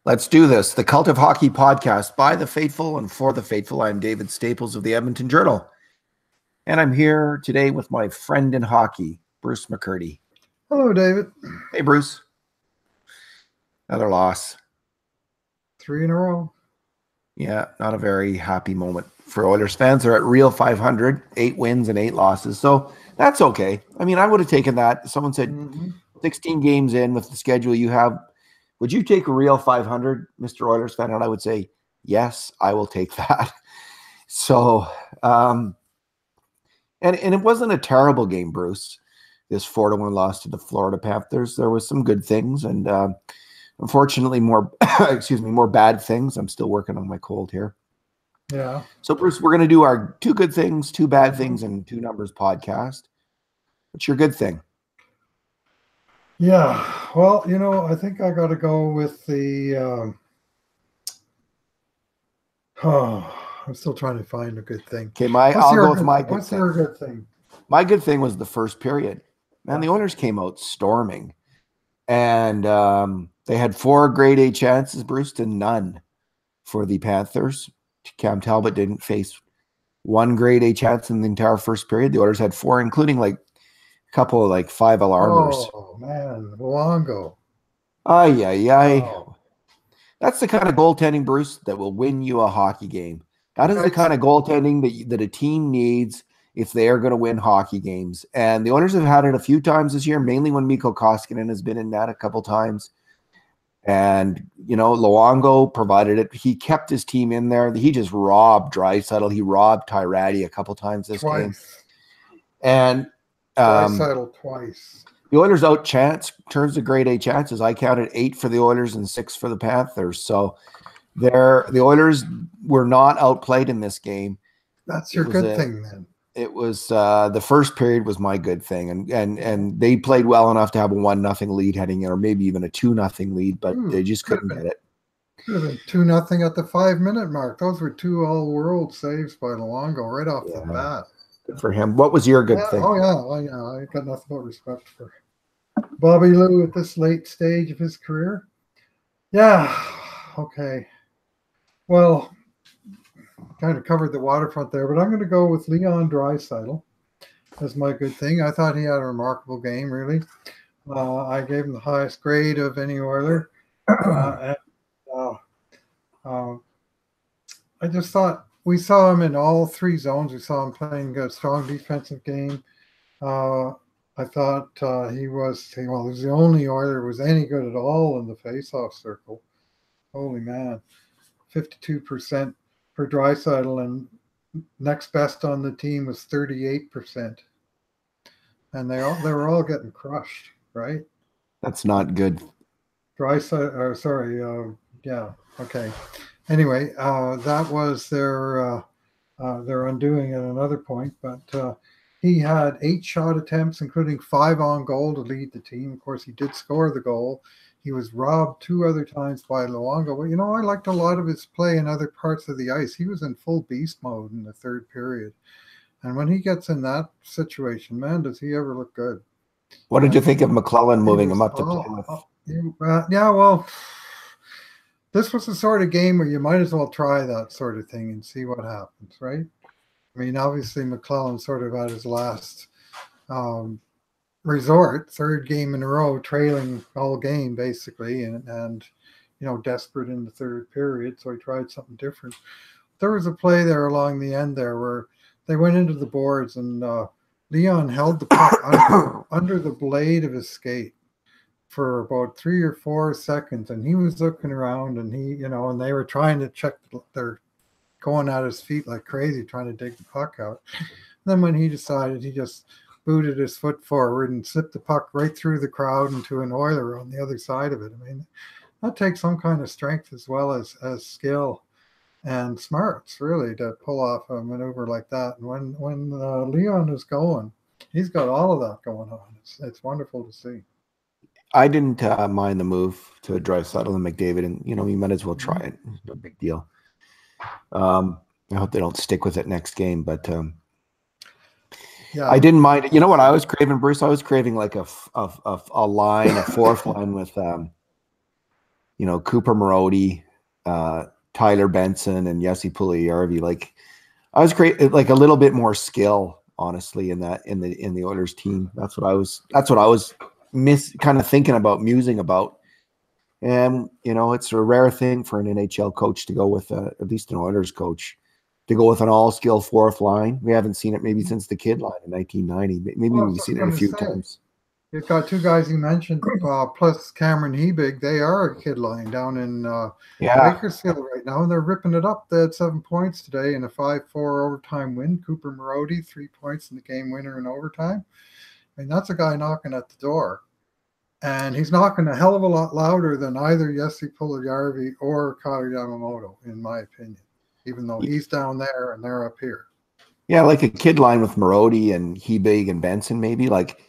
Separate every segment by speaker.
Speaker 1: Let's do this. The Cult of Hockey podcast by the faithful and for the faithful. I'm David Staples of the Edmonton Journal. And I'm here today with my friend in hockey, Bruce McCurdy.
Speaker 2: Hello, David.
Speaker 1: Hey, Bruce. Another loss.
Speaker 2: 3 in a row.
Speaker 1: Yeah, not a very happy moment for Oilers fans. They're at real 500, 8 wins and 8 losses. So that's okay. I mean, I would have taken that. Someone said 16 games in with the schedule you have. Would you take a real 500, Mr. Oilers fan? And I would say, yes, I will take that. So, and it wasn't a terrible game, Bruce, this 4-1 loss to the Florida Panthers. There was some good things and unfortunately more, more bad things. I'm still working on my cold here.
Speaker 2: Yeah.
Speaker 1: So, Bruce, we're going to do our 2 good things, 2 bad things, and 2 numbers podcast. What's your good thing?
Speaker 2: Yeah, well, I think I got to go with the. I'm still trying to find a good thing.
Speaker 1: Okay, I'll go with my good thing.
Speaker 2: What's your good thing?
Speaker 1: My good thing was the first period. Man, the Oilers came out storming, and they had 4 grade A chances, Bruce, to none for the Panthers. Cam Talbot didn't face 1 grade A chance in the entire first period. The Oilers had 4, including a couple of 5 alarmers.
Speaker 2: Oh man, Luongo.
Speaker 1: Oh. That's the kind of goaltending, Bruce, that will win you a hockey game. That is the kind of goaltending that a team needs if they are going to win hockey games. And the Oilers have had it a few times this year, mainly when Mikko Koskinen has been in that a couple times. And, Luongo provided it. He kept his team in there. He just robbed Draisaitl. He robbed Tyrati a couple times this game. And
Speaker 2: Draisaitl twice.
Speaker 1: The Oilers turns to grade A chances. I counted 8 for the Oilers and 6 for the Panthers. So the Oilers were not outplayed in this game.
Speaker 2: That's your good thing then.
Speaker 1: It was the first period was my good thing, and they played well enough to have a 1-0 lead heading in, or maybe even a 2-0 lead, but they just couldn't get it.
Speaker 2: Could have been 2-0 at the 5-minute mark. Those were 2 all-world saves by Luongo right off the bat.
Speaker 1: Good for him. What was your good thing?
Speaker 2: Oh yeah. I got nothing but respect for Bobby Lou at this late stage of his career. Yeah. Okay. Well, kind of covered the waterfront there, but I'm going to go with Leon Draisaitl as my good thing. I thought he had a remarkable game, really. I gave him the highest grade of any Oiler. I just thought we saw him in all 3 zones. We saw him playing a strong defensive game. I thought he was the only Oiler who was any good at all in the faceoff circle. Holy man, 52% for Draisaitl, and next best on the team was 38%. And they were all getting crushed, right?
Speaker 1: That's not good.
Speaker 2: Draisaitl, yeah, okay. Anyway, that was their undoing at another point, but he had 8 shot attempts, including 5 on goal to lead the team. Of course, he did score the goal. He was robbed 2 other times by Luongo. Well, I liked a lot of his play in other parts of the ice. He was in full beast mode in the 3rd period. And when he gets in that situation, man, does he ever look good.
Speaker 1: What did you think of McClellan moving him up to Plymouth?
Speaker 2: This was the sort of game where you might as well try that sort of thing and see what happens, right? I mean, obviously, McClellan sort of at his last resort, 3rd game in a row, trailing all game, basically, and desperate in the 3rd period, so he tried something different. There was a play there along the end there where they went into the boards, and Leon held the puck under the blade of his skate for about 3 or 4 seconds, and he was looking around, and and they were trying to check. They're going at his feet like crazy, trying to dig the puck out. And then when he decided, he just booted his foot forward and slipped the puck right through the crowd into an Oiler on the other side of it. I mean, that takes some kind of strength as well as skill and smarts, really, to pull off a maneuver like that. And when Leon is going, he's got all of that going on. It's wonderful to see.
Speaker 1: I didn't mind the move to Draisaitl and McDavid, and you might as well try it. No big deal. I hope they don't stick with it next game, but
Speaker 2: yeah,
Speaker 1: I didn't mind it. You know what I was craving, Bruce? I was craving like a line, a 4th line with Cooper Marody, Tyler Benson, and Jesse Puljujarvi. Like I was like a little bit more skill, honestly, in the Oilers team. That's what I was kind of thinking about, musing about. And it's a rare thing for an NHL coach to go with at least an Oilers coach to go with an all-skill fourth line. We haven't seen it maybe since the kid line in 1990. Maybe we've seen it a few times.
Speaker 2: You've got two guys you mentioned, plus Cameron Hebig. They are a kid line down in Bakersfield right now, and they're ripping it up. They had 7 points today in a 5-4 overtime win. Cooper Marody, 3 points in the game winner in overtime. I mean, that's a guy knocking at the door. And he's knocking a hell of a lot louder than either Jesse Puljujarvi or Kyle Yamamoto, in my opinion, even though he's down there and they're up here.
Speaker 1: Yeah, like a kid line with Marody and Hebig and Benson, maybe. Like,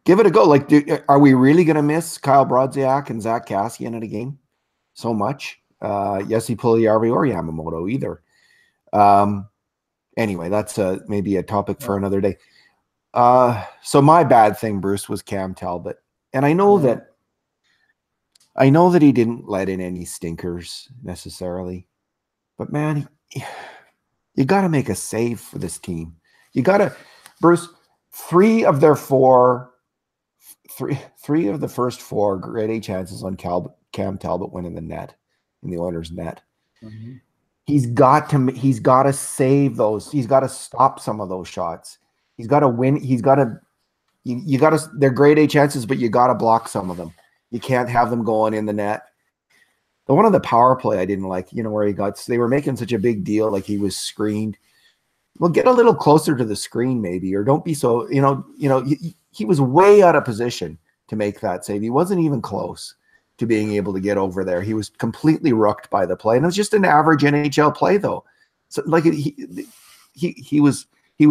Speaker 1: give it a go. Like, are we really going to miss Kyle Brodziak and Zach Kassian at a game so much? Jesse Puljujarvi or Yamamoto either. Anyway, that's maybe a topic for another day. So my bad thing, Bruce, was Cam Talbot. And I know that he didn't let in any stinkers necessarily, but man, you got to make a save for this team. You got to, Bruce. Three of the first four grade A chances on Cam Talbot went in the net, in the Oilers' net. Mm-hmm. He's got to save those. He's got to stop some of those shots. He's got to win. He's got to. You got to, they're grade A chances, but you got to block some of them. You can't have them going in the net. The one on the power play I didn't like, where they were making such a big deal, like he was screened. Well, get a little closer to the screen maybe, or don't be so, he was way out of position to make that save. He wasn't even close to being able to get over there. He was completely rooked by the play. And it was just an average NHL play though. So like he was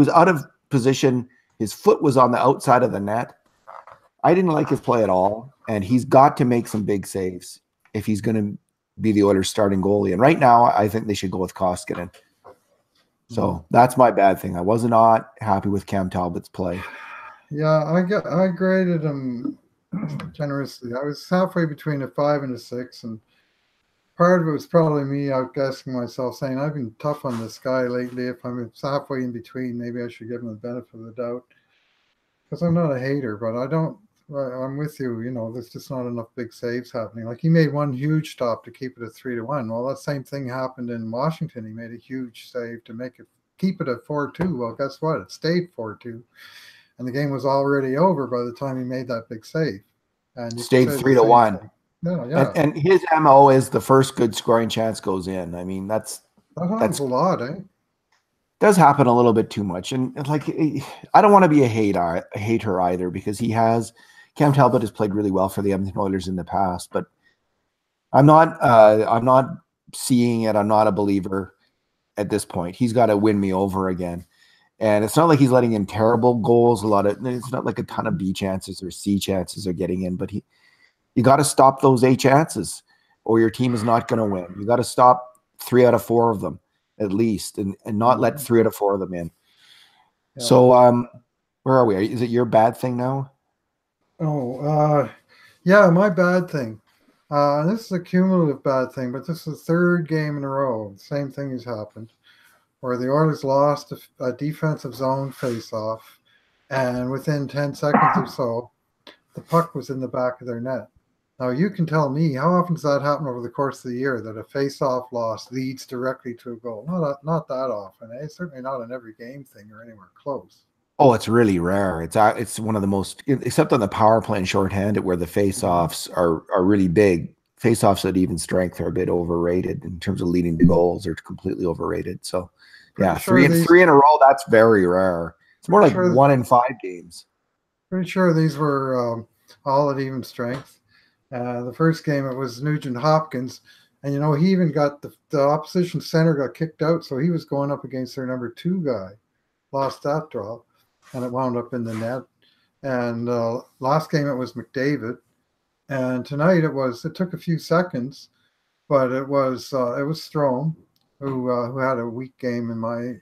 Speaker 1: out of position. His foot was on the outside of the net. I didn't like his play at all, and he's got to make some big saves if he's going to be the Oilers' starting goalie. And right now, I think they should go with Koskinen. So that's my bad thing. I was not happy with Cam Talbot's play.
Speaker 2: Yeah, I graded him generously. I was halfway between a 5 and a 6, and part of it was probably me outguessing myself, saying I've been tough on this guy lately. If I'm halfway in between, maybe I should give him the benefit of the doubt. Because I'm not a hater, but I'm with you. There's just not enough big saves happening. Like he made one huge stop to keep it at 3-1. Well, that same thing happened in Washington. He made a huge save to keep it at 4-2. Well, guess what? It stayed 4-2, and the game was already over by the time he made that big save. And
Speaker 1: stayed 3-1.
Speaker 2: Yeah.
Speaker 1: And his MO is the first good scoring chance goes in. I mean, that's
Speaker 2: a lot, eh?
Speaker 1: Does happen a little bit too much. And like, I don't want to be a hater either, because Cam Talbot has played really well for the Edmonton Oilers in the past, but I'm not seeing it. I'm not a believer at this point. He's got to win me over again. And it's not like he's letting in terrible goals. It's not like a ton of B chances or C chances are getting in, but you got to stop those A chances or your team is not going to win. You got to stop 3 out of 4 of them at least, and not let 3 out of 4 of them in. Yeah. So where are we? Is it your bad thing now?
Speaker 2: Yeah, my bad thing. This is a cumulative bad thing, but this is the third game in a row. The same thing has happened, where the Oilers lost a defensive zone faceoff, and within 10 seconds or so, the puck was in the back of their net. Now, you can tell me, how often does that happen over the course of the year, that a face-off loss leads directly to a goal? Not that often. It's certainly not an every game thing or anywhere close.
Speaker 1: Oh, it's really rare. It's one of the most, except on the power play and shorthanded, where the face-offs are really big. Face-offs at even strength are a bit overrated in terms of leading to goals. They're completely overrated. So, yeah, three in a row, that's very rare. It's more like 1 in 5 games.
Speaker 2: Pretty sure these were all at even strength. The first game, it was Nugent Hopkins, and he even got the opposition center got kicked out, so he was going up against their number 2 guy, lost that draw, and it wound up in the net. And last game it was McDavid, and tonight it took a few seconds, but it was Strome who had a weak game in my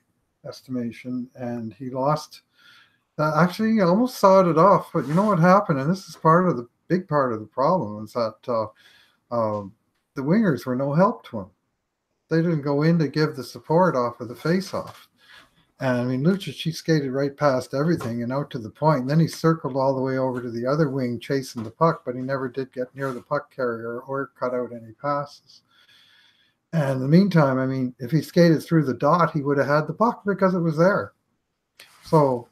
Speaker 2: estimation, and he lost. Actually, he almost sawed it off, but you know what happened, and this is big part of the problem, is that the wingers were no help to him. They didn't go in to give the support off of the face-off. And I mean, Lucic, he skated right past everything and out to the point. And then he circled all the way over to the other wing chasing the puck, but he never did get near the puck carrier or cut out any passes. And in the meantime, I mean, if he skated through the dot, he would have had the puck because it was there. So,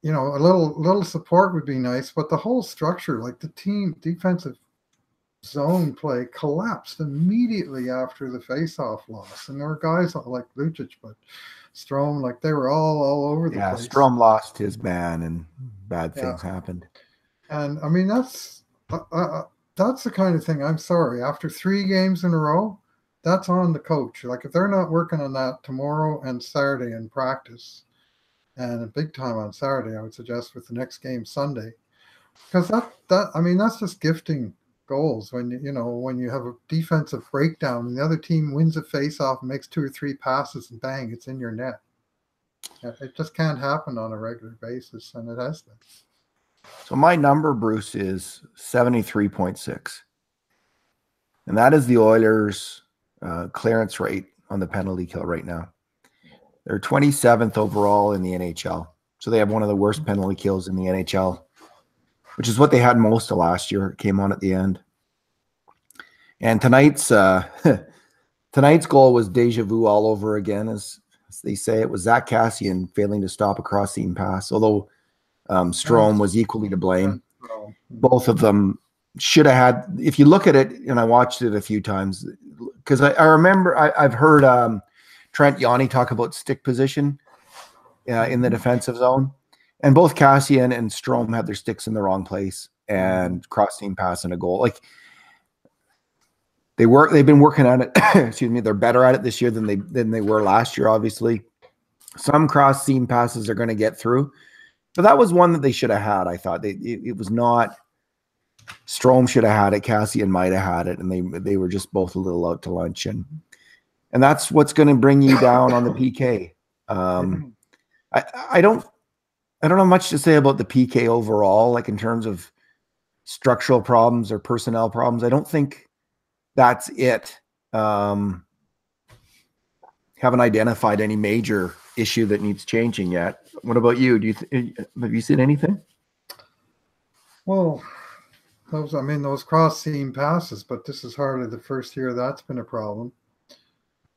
Speaker 2: you know, a little support would be nice, but the whole structure, like the team defensive zone play, collapsed immediately after the face-off loss. And there were guys like Lucic, but Strome, like they were all over the place.
Speaker 1: Yeah, Strome lost his man, and bad things happened.
Speaker 2: And I mean, that's the kind of thing. I'm sorry. After 3 games in a row, that's on the coach. Like if they're not working on that tomorrow and Saturday in practice, and a big time on Saturday, I would suggest with the next game Sunday, because that's just gifting goals when you have a defensive breakdown and the other team wins a face-off and makes 2 or 3 passes and bang, it's in your net. It just can't happen on a regular basis, and it has been.
Speaker 1: So my number, Bruce, is 73.6, and that is the Oilers' clearance rate on the penalty kill right now. They're 27th overall in the NHL, so they have one of the worst penalty kills in the NHL, which is what they had most of last year. It came on at the end. And tonight's goal was deja vu all over again, as they say. It was Zach Kassian failing to stop a cross-seam pass, although Strome was equally to blame. Both of them should have had, if you look at it, and I watched it a few times, because I remember I've heard Trent Yanni talk about stick position in the defensive zone. And both Kassian and Strome had their sticks in the wrong place and cross-seam pass and a goal. Like they've been working on it. Excuse me. They're better at it this year than they were last year. Obviously, some cross-seam passes are going to get through, but that was one that they should have had. I thought it was not. Strome should have had it. Kassian might have had it, and they were just both a little out to lunch, and that's what's going to bring you down on the PK. I don't have much to say about the PK overall, like in terms of structural problems or personnel problems. I don't think that's it. Haven't identified any major issue that needs changing yet. What about you? Have you seen anything?
Speaker 2: Well, those cross-seam passes, but this is hardly the first year that's been a problem.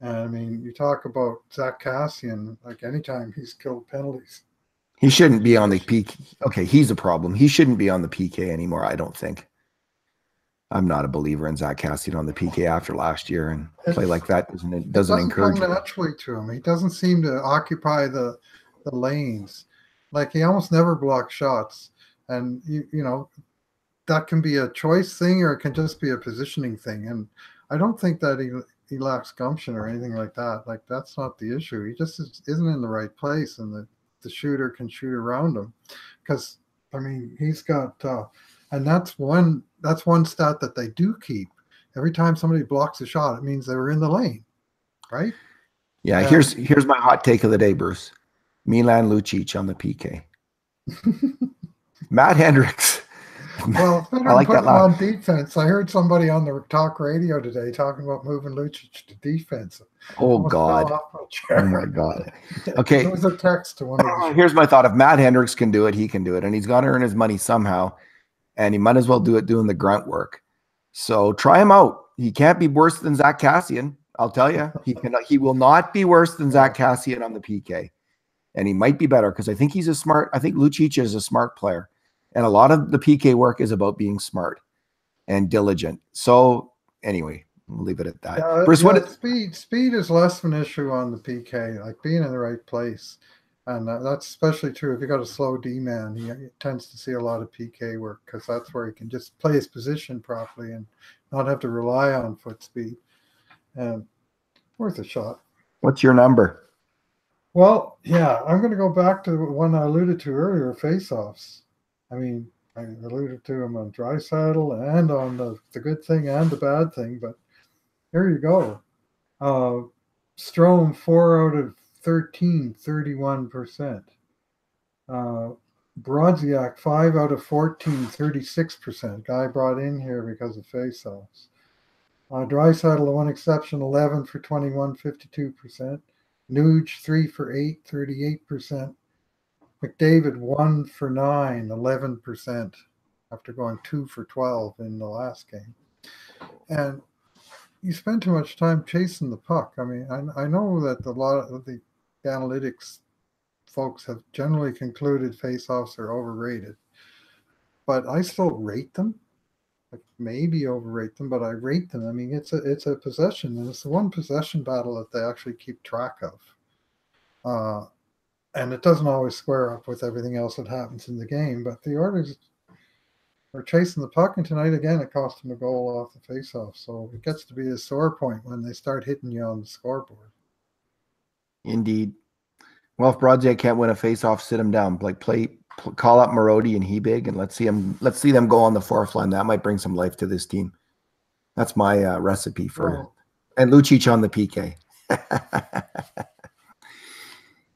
Speaker 2: And I mean, you talk about Zach Kassian, like anytime he's killed penalties.
Speaker 1: He shouldn't be on the PK. Okay, he's a problem. He shouldn't be on the PK anymore, I don't think. I'm not a believer in Zach Kassian on the PK after last year, and play like that doesn't encourage
Speaker 2: come naturally to him. He doesn't seem to occupy the lanes. Like he almost never blocks shots. And you know, that can be a choice thing or it can just be a positioning thing. And I don't think that he lacks gumption or anything like that. Like that's not the issue. He just isn't in the right place, and the shooter can shoot around him. Because I mean, he's got and that's one stat that they do keep. Every time somebody blocks a shot, it means they were in the lane, right?
Speaker 1: Yeah, here's my hot take of the day, Bruce. Milan Lucic on the PK. Matt Hendricks.
Speaker 2: Well, I like that on defense. I heard somebody on the talk radio today talking about moving Lucic to defense.
Speaker 1: Oh God! Oh my God! Okay,
Speaker 2: it was a text to one of the
Speaker 1: here's my thought: if Matt Hendricks can do it, he can do it, and he's got to earn his money somehow, and he might as well do it doing the grunt work. So try him out. He can't be worse than Zach Kassian. I'll tell you, he will not be worse than Zach Kassian on the PK, and he might be better because I think I think Lucic is a smart player. And a lot of the PK work is about being smart and diligent. So anyway, we'll leave it at that. Bruce,
Speaker 2: speed is less of an issue on the PK, like being in the right place. And that's especially true if you got a slow D-man. He tends to see a lot of PK work because that's where he can just play his position properly and not have to rely on foot speed. And worth a shot.
Speaker 1: What's your number?
Speaker 2: Well, yeah, I'm going to go back to the one I alluded to earlier, face-offs. I mean, I alluded to him on Draisaitl and on the good thing and the bad thing, but here you go. Strome, 4 out of 13, 31%. Brodziak, 5 out of 14, 36%. Guy brought in here because of faceoffs. Draisaitl, the one exception, 11 for 21, 52%. Nuge, 3 for 8, 38%. McDavid, 1 for 9, 11%, after going 2 for 12 in the last game. And you spend too much time chasing the puck. I mean, I know that a lot of the analytics folks have generally concluded faceoffs are overrated, but I still rate them. Like maybe overrate them, but I rate them. I mean, it's a possession, and it's the one possession battle that they actually keep track of. And it doesn't always square up with everything else that happens in the game. But the Oilers are chasing the puck, and tonight again it cost them a goal off the faceoff. So it gets to be a sore point when they start hitting you on the scoreboard.
Speaker 1: Indeed. Well, if Broadjay can't win a faceoff, sit him down. Like call up Marody and Hebig, and let's see them go on the fourth line. That might bring some life to this team. That's my recipe for it. And Lucic on the PK.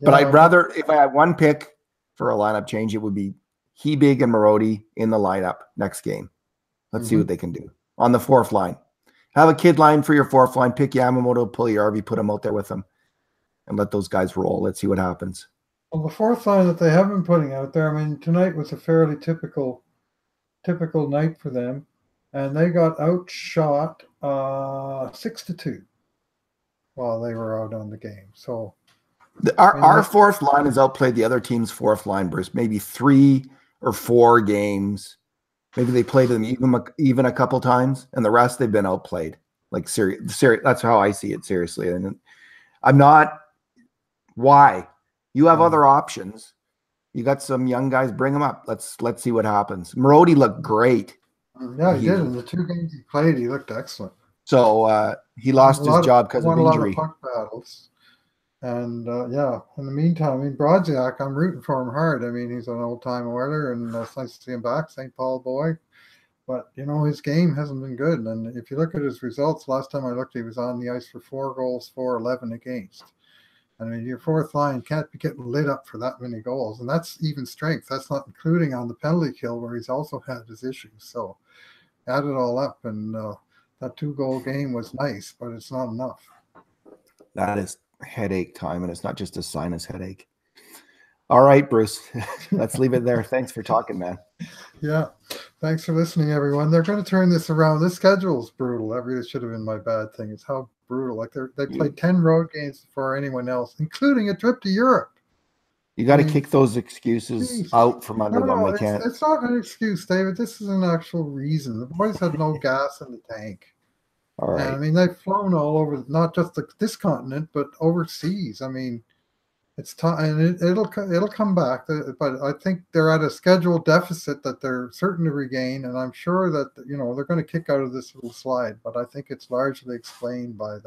Speaker 1: But I'd rather, if I had one pick for a lineup change, it would be Hebig and Marody in the lineup next game. Let's see what they can do on the fourth line. Have a kid line for your fourth line. Pick Yamamoto, Puljujärvi, put him out there with them, and let those guys roll. Let's see what happens.
Speaker 2: Well, the fourth line that they have been putting out there, I mean, tonight was a fairly typical night for them, and they got outshot 6-2 while they were out on the game. So
Speaker 1: our fourth line has outplayed the other team's fourth line, Bruce. Maybe 3 or 4 games. Maybe they played them even a couple times, and the rest they've been outplayed. Like serious. That's how I see it. Seriously, and I'm not. Why? You have other options. You got some young guys. Bring them up. Let's see what happens. Marody looked great.
Speaker 2: Yeah, he did. In the 2 games he played, he looked excellent.
Speaker 1: So he lost his job because of injury.
Speaker 2: A lot of puck battles. And in the meantime, I mean, Brodziak, I'm rooting for him hard. I mean, he's an old-time Oiler, and it's nice to see him back, St. Paul boy. But, his game hasn't been good. And if you look at his results, last time I looked, he was on the ice for 4 goals, 4-11 against. I mean, your fourth line can't be getting lit up for that many goals. And that's even strength. That's not including on the penalty kill where he's also had his issues. So add it all up, and that 2-goal game was nice, but it's not enough.
Speaker 1: That is headache time, and it's not just a sinus headache. All right, Bruce, let's leave it there. Thanks for talking, man.
Speaker 2: Yeah, thanks for listening, everyone. They're going to turn this around. This schedule is brutal. That really should have been my bad thing. It's how brutal. Like they played 10 road games before anyone else, including a trip to Europe.
Speaker 1: You got to kick those excuses out from under them. They can't.
Speaker 2: It's not an excuse, David. This is an actual reason. The boys had no gas in the tank.
Speaker 1: All right.
Speaker 2: And, I mean, they've flown all over, not just this continent, but overseas. I mean, it's time, and it'll come back. But I think they're at a schedule deficit that they're certain to regain, and I'm sure that they're going to kick out of this little slide. But I think it's largely explained by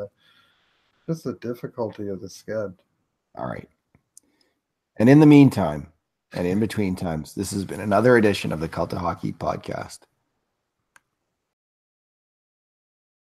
Speaker 2: just the difficulty of the sched.
Speaker 1: All right. And in the meantime, and in between times, this has been another edition of the Cult of Hockey podcast.